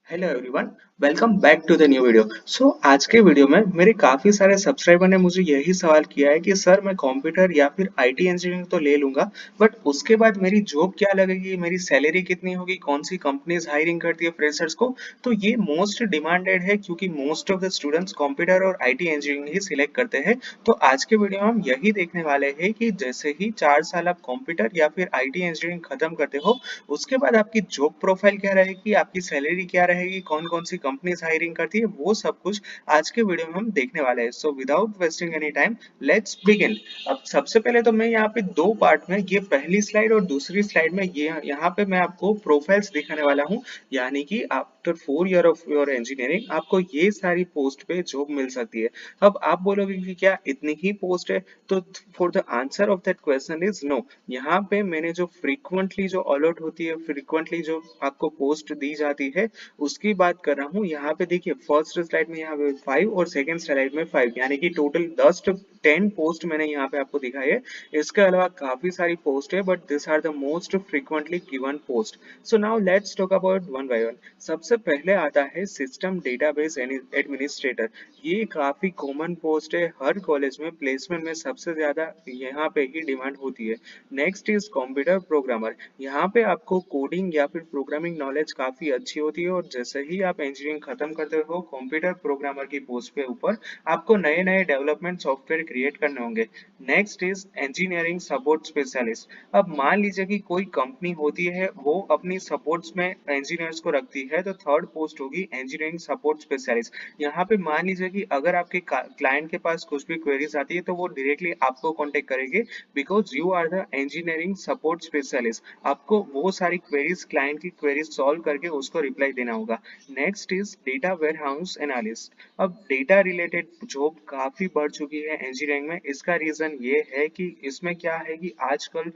Hello everyone, welcome back to the new video. आज के video में मेरे काफी सारे सब्सक्राइबर ने मुझे यही सवाल किया है कि सर मैं कंप्यूटर या फिर आईटी इंजीनियरिंग तो ले लूंगा, बट उसके बाद मेरी जॉब क्या लगेगी, मेरी सैलरी कितनी होगी, कौन सी कंपनीज हायरिंग करती है फ्रेशर्स को। तो ये मोस्ट डिमांडेड है क्योंकि most of the students computer और आईटी इंजीनियरिंग ही सिलेक्ट करते हैं। तो आज के वीडियो में हम यही देखने वाले हैं कि जैसे ही 4 साल आप कंप्यूटर या फिर आईटी इंजीनियरिंग खत्म करते हो, उसके बाद आपकी जॉब प्रोफाइल क्या रहेगी, आपकी सैलरी क्या रहेगी, कौन कौन सी कंपनीज हायरिंग करती है, वो सब कुछ आज के वीडियो में हम देखने वाले हैं। So without wasting any time, let's begin. अब सबसे पहले तो मैं यहाँ पे दो पार्ट में, ये पहली स्लाइड और दूसरी स्लाइड में, ये यहाँ पे मैं आपको प्रोफाइल्स दिखाने वाला हूँ। यानी कि after 4 year of your engineering आपको ये सारी पोस्ट पे जॉब मिल सकती है। अब आप बोलोगे कि क्या इतनी ही पोस्ट है, तो for the answer of that question is no. यहाँ पे मैंने जो फ्रीक्वेंटली जो अलॉट होती है, फ्रीक्वेंटली जो आपको पोस्ट दी जाती है, उसकी बात कर रहा हूँ। यहाँ पे देखिए फर्स्ट स्लाइड में यहाँ पे 5 और सेकंड स्लाइड में 5, यानी कि टोटल 10 पोस्ट मैंने यहाँ पे आपको दिखाई है। इसके अलावा काफी सारी पोस्ट है, but this are the most frequently given post. So now let's talk about one by one. सबसे पहले आता है सिस्टम डेटाबेस एडमिनिस्ट्रेटर। ये काफी कॉमन पोस्ट है, हर कॉलेज में प्लेसमेंट में सबसे ज्यादा यहाँ पे ही डिमांड होती है। Next is computer programmer. यहाँ पे आपको कोडिंग या फिर प्रोग्रामिंग नॉलेज काफी अच्छी होती है, और जैसे ही आप इंजीनियरिंग खत्म करते हो, कंप्यूटर प्रोग्रामर की पोस्ट पे ऊपर आपको नए नए डेवलपमेंट सॉफ्टवेयर क्रिएट करने होंगे। Next is engineering support specialist. अब मान लीजिए कि कोई कंपनी होती है, वो अपनी सपोर्ट्स में इंजीनियर्स को रखती है, तो थर्ड पोस्ट होगी इंजीनियरिंग सपोर्ट स्पेशलिस्ट। यहाँ पे मान लीजिए कि अगर आपके क्लाइंट के पास कुछ भी क्वेरीज आती है, तो वो डायरेक्टली आपको कांटेक्ट करेंगे, because you are the engineering support specialist. आपको वो सारी क्वेरीज, क्लाइंट की क्वेरीज सॉल्व करके उसको रिप्लाई देना होगा। Next is data warehouse analyst. अब डेटा रिलेटेड जॉब काफी बढ़ चुकी है इंजीनियरिंग में। इसका रीजन ये है कि इसमें क्या है कि आजकल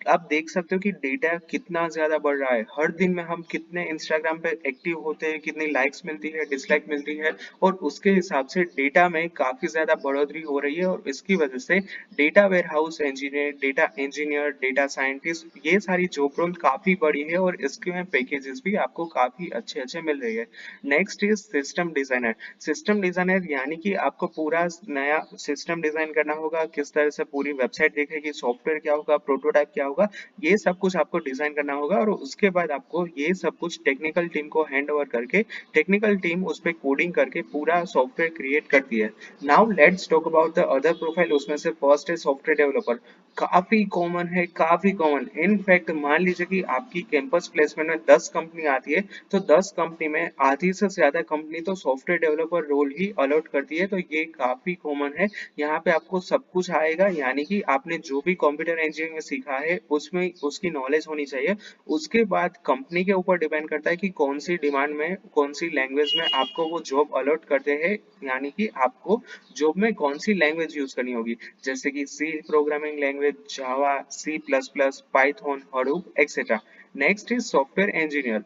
आप देख सकते हो कि डेटा कितना ज्यादा बढ़ रहा है। हर दिन में हम कितने इंस्टाग्राम पे एक्टिव होते हैं, कितनी लाइक्स मिलती है, डिसलाइक मिलती है, और उसके हिसाब से डेटा में काफी ज्यादा बढ़ोतरी हो रही है। और इसकी वजह से data warehouse engineer, data scientist, ये सारी जॉब रोल काफी बड़ी है, और इसके में पैकेजेस भी आपको काफी अच्छे अच्छे मिल रही है। Next is system designer. System designer यानी कि आपको पूरा नया सिस्टम डिजाइन करना होगा, किस तरह से पूरी वेबसाइट दिखेगी, सॉफ्टवेयर क्या होगा, प्रोटोटाइप क्या होगा, ये सब कुछ आपको डिजाइन करना होगा। और उसके बाद आपको ये सब कुछ टेक्निकल टीम को हैंड ओवर करके, टेक्निकल टीम उस पर कोडिंग करके पूरा सॉफ्टवेयर क्रिएट करती है। Now let's talk about the other profile. उसमें से फर्स्ट है सॉफ्टवेयर डेवलपर। काफी कॉमन है, काफी कॉमन। इनफैक्ट मान लीजिए कि आपकी कैंपस प्लेसमेंट में 10 कंपनी आती है, तो 10 कंपनी में आधी से ज्यादा कंपनी तो सॉफ्टवेयर डेवलपर रोल ही अलॉट करती है। तो ये काफी कॉमन है। यहाँ पे आपको सब कुछ आएगा, यानी कि आपने जो भी कंप्यूटर इंजीनियरिंग में सीखा है उसमें उसकी नॉलेज होनी चाहिए। उसके बाद कंपनी के ऊपर डिपेंड करता है कि कौन सी डिमांड में, कौन सी लैंग्वेज में आपको वो जॉब अलॉट करते हैं, यानी कि आपको जॉब में कौन सी लैंग्वेज यूज करनी होगी, जैसे कि C programming language, Java, C plus plus, Python, Hadoop etcetera. Next is software engineer.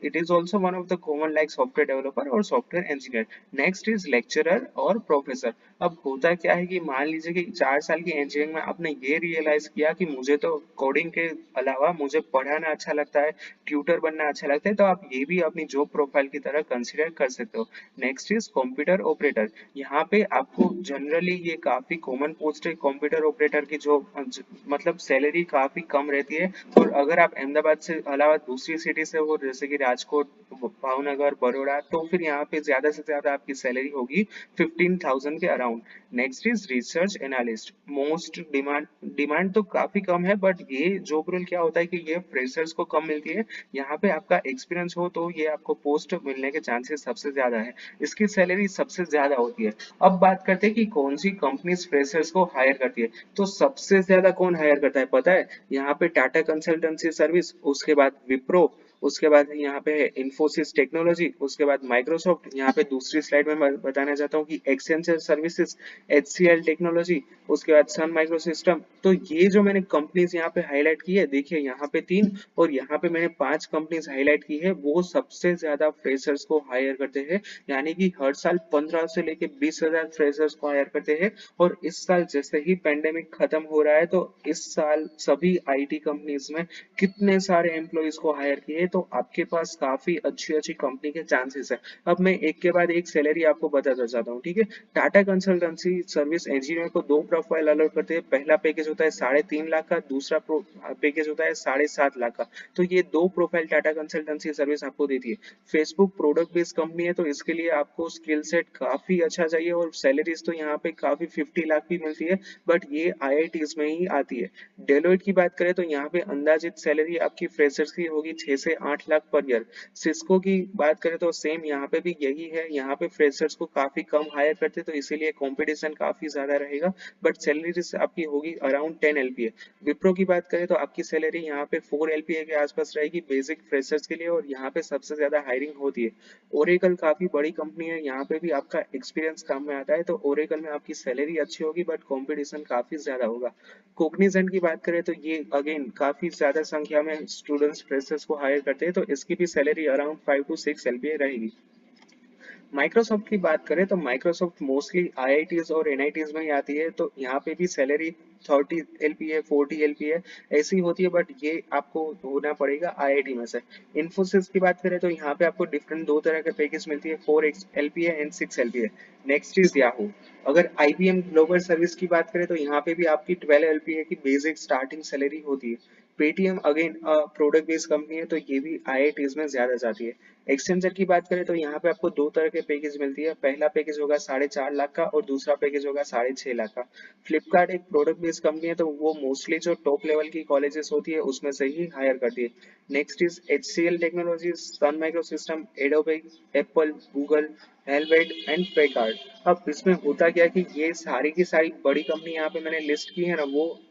It is also one of the common like software developer और software engineer. Next is lecturer और professor. अब होता क्या है कि मान लीजिए कि 4 साल की इंजीनियरिंग में आपने ये रियलाइज किया कि मुझे तो कोडिंग के अलावा मुझे पढ़ाना अच्छा लगता है, ट्यूटर बनना अच्छा लगता है, तो आप ये भी अपनी जॉब प्रोफाइल की तरह कंसिडर कर सकते हो। Next is computer operator. यहाँ पे आपको जनरली ये काफी कॉमन पोस्ट है कंप्यूटर ऑपरेटर की, जो मतलब सैलरी काफी कम रहती है। और अगर आप अहमदाबाद से अलावा दूसरी सिटी से हो, जैसे कि राजकोट, भावनगर, बड़ौदा, तो फिर यहाँ पे ज्यादा से ज्यादा आपकी सैलरी होगी 15,000 के around. Next is research analyst. Most demand तो काफी कम है, बट ये जॉब रोल क्या होता है कि ये फ्रेशर्स को कम मिलती है। यहाँ पे आपका एक्सपीरियंस हो तो ये आपको पोस्ट मिलने के चांसेस सबसे ज्यादा है। इसकी सैलरी सबसे ज्यादा होती है। अब बात करते हैं कि कौन सी कंपनीज फ्रेशर्स को हायर करती है। तो सबसे ज्यादा कौन हायर करता है पता है? यहाँ पे टाटा कंसल्टेंसी सर्विस, उसके बाद विप्रो, उसके बाद यहाँ पे है इन्फोसिस टेक्नोलॉजी, उसके बाद माइक्रोसॉफ्ट। यहाँ पे दूसरी स्लाइड में मैं बताना चाहता हूँ कि एक्सेंचर सर्विसेज, एचसीएल टेक्नोलॉजी, उसके बाद सन माइक्रो सिस्टम। तो ये जो मैंने कंपनीज यहाँ पे हाईलाइट की है, देखिए यहाँ पे 3 और यहाँ पे मैंने 5 कंपनीज हाईलाइट की है, वो सबसे ज्यादा फ्रेशर्स को हायर करते हैं। यानी कि हर साल 15 से लेके 20,000 फ्रेशर्स को हायर करते हैं। और इस साल जैसे ही पेंडेमिक खत्म हो रहा है, तो इस साल सभी आईटी कंपनीज में कितने सारे एम्प्लॉयज को हायर किए, तो आपके पास काफी अच्छी अच्छी कंपनी के चांसेस है। अब मैं एक के बाद एक सैलरी आपको बताता जाता हूँ, ठीक है। टाटा कंसल्टेंसी सर्विस इंजीनियर को दो प्रोफाइल अलॉट करते हैं। पहला पैकेज होता है 3.5 लाख का, दूसरा पैकेज होता है 7.5 लाख का। तो ये दो प्रोफाइल टाटा कंसल्टेंसी सर्विस आपको देती है। फेसबुक प्रोडक्ट बेस्ड कंपनी है, तो इसके लिए आपको स्किल सेट काफी अच्छा चाहिए, और सैलरीज तो यहाँ पे काफी 50 लाख भी मिलती है, बट ये आईआईटीज में ही आती है। डेलोइट की बात करें तो यहाँ पे अंदाजित सैलरी आपकी फ्रेशर्स की होगी 6 से 8 लाख पर ईयर। सिस्को की बात करें तो सेम यहाँ पे भी यही है, यहाँ पे फ्रेशर्स को काफी कम हायर करते, तो इसीलिए कंपटीशन काफी ज्यादा रहेगा, बट सैलरी आपकी होगी अराउंड 10 LPA। विप्रो की बात करें तो आपकी सैलरी यहाँ पे 4 LPA के आसपास रहेगी बेसिक फ्रेशर्स के लिए, और यहाँ पे सबसे ज्यादा हायरिंग होती है। ओरेकल काफी बड़ी कंपनी है, यहाँ पे भी आपका एक्सपीरियंस काम में आता है, तो ओरेकल में आपकी सैलरी अच्छी होगी, बट कंपटीशन काफी ज्यादा होगा। कोग्निजेंट की बात करें तो ये अगेन काफी ज्यादा संख्या में स्टूडेंट्स फ्रेशर्स को हायर करते हैं, तो इसकी भी सैलरी अराउंड 5 to 6 LPA रहेगी। माइक्रोसॉफ्ट की बात करें तो माइक्रोसॉफ्ट मोस्टली आईआईटीज और एनआईटीज में ही आती है, तो यहाँ पे भी सैलरी 30 LPA 40 LPA ऐसी होती है, बट ये आपको होना पड़ेगा आईआईटी में से। इन्फोसिस की बात करें तो यहाँ पे आपको डिफरेंट दो तरह के पैकेज मिलती है, 4 LPA and 6 LPA। Next is Yahoo. अगर आईबीएम ग्लोबल सर्विस की बात करें तो यहाँ पे भी आपकी 12 LPA की बेसिक स्टार्टिंग सैलरी होती है। Paytm again product based company है, तो ये भी आईआईटीज में ज्यादा जाती है। एक्सचेंजर की बात करें तो यहाँ पे आपको दो तरह के पैकेज मिलती है। पहला पैकेज होगा 4.5 लाख का, और दूसरा पैकेज होगा 6.5 लाख का। फ्लिपकार्ट एक प्रोडक्ट बेस्ड कंपनी है, तो वो मोस्टली जो टॉप लेवल की कॉलेजेस होती है उसमें से ही हायर करती है। Next is HCL technologies, Sun Micro system, Adobe, Apple, Google, Hewlett and Packard. अब इसमें होता क्या है कि ये सारी की सारी बड़ी कंपनी यहाँ पे मैंने लिस्ट की है ना, वो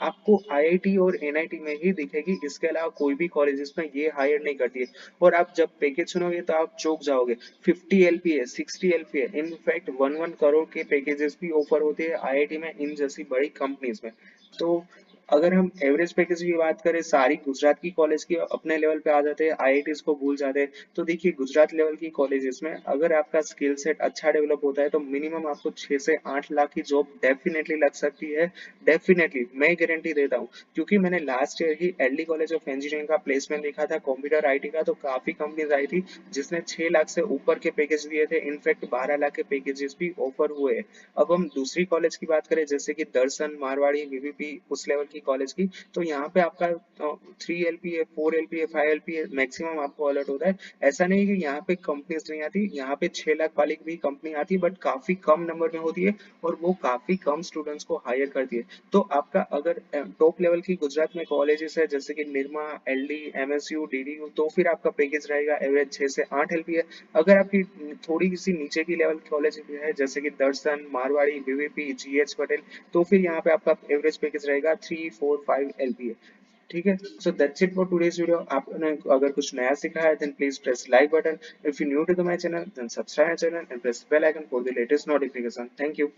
आपको आईआईटी और एनआईटी में ही दिखेगी, इसके अलावा कोई भी कॉलेजेस में ये हायर नहीं करती है। और आप जब पैकेज सुनोगे तो आप चौंक जाओगे। 50 LPA 60 LPA इनफैक्ट 1 करोड़ के पैकेजेस भी ऑफर होते हैं आईआईटी में इन जैसी बड़ी कंपनीज में। तो अगर हम एवरेज पैकेज की बात करें, सारी गुजरात की कॉलेज की अपने लेवल पे आ जाते हैं, आईआईटीज को भूल जाते हैं, तो देखिए गुजरात लेवल की कॉलेजेस में अगर आपका स्किल सेट अच्छा डेवलप होता है तो मिनिमम आपको 6 से 8 लाख की जॉब डेफिनेटली लग सकती है। डेफिनेटली मैं गारंटी देता हूँ, क्योंकि मैंने लास्ट ईयर ही एलडी कॉलेज ऑफ इंजीनियरिंग का प्लेसमेंट देखा था कंप्यूटर आईटी का, तो काफी कंपनीज आई थी जिसने 6 लाख से ऊपर के पैकेज दिए थे, इनफैक्ट 12 लाख के पैकेजेस भी ऑफर हुए हैं। अब हम दूसरी कॉलेज की बात करें जैसे कि दर्शन, मारवाड़ी, वीवीपी, उस लेवल की कॉलेज की, तो यहाँ पे आपका 3 LPA 4 LPA 5 LPA मैक्सिमम आपको अलर्ट होता है। ऐसा नहीं कि यहाँ पे कंपनीज नहीं आती, यहाँ पे 6 लाख वाली भी कंपनी आती है, बट काफी कम नंबर में होती है, और वो काफी कम स्टूडेंट्स को हायर करती है। तो आपका अगर टॉप लेवल की गुजरात में कॉलेजेस है जैसे कि निरमा, एलडी, एमएसयू, डीडीयू, तो फिर आपका पैकेज रहेगा एवरेज 6 से 8 LPA। अगर आपकी थोड़ी सी नीचे की लेवल कॉलेज है जैसे कि दर्शन, मारवाड़ी, वीवीपी, जीएच पटेल, तो फिर यहाँ पे आपका एवरेज पैकेज रहेगा 3 4 5 LPA। ठीक है। So that's it for today's video. आपने अगर कुछ नया सीखा है then please press like button. If you new to the my channel then subscribe my channel and press bell icon for the latest notification. Thank you.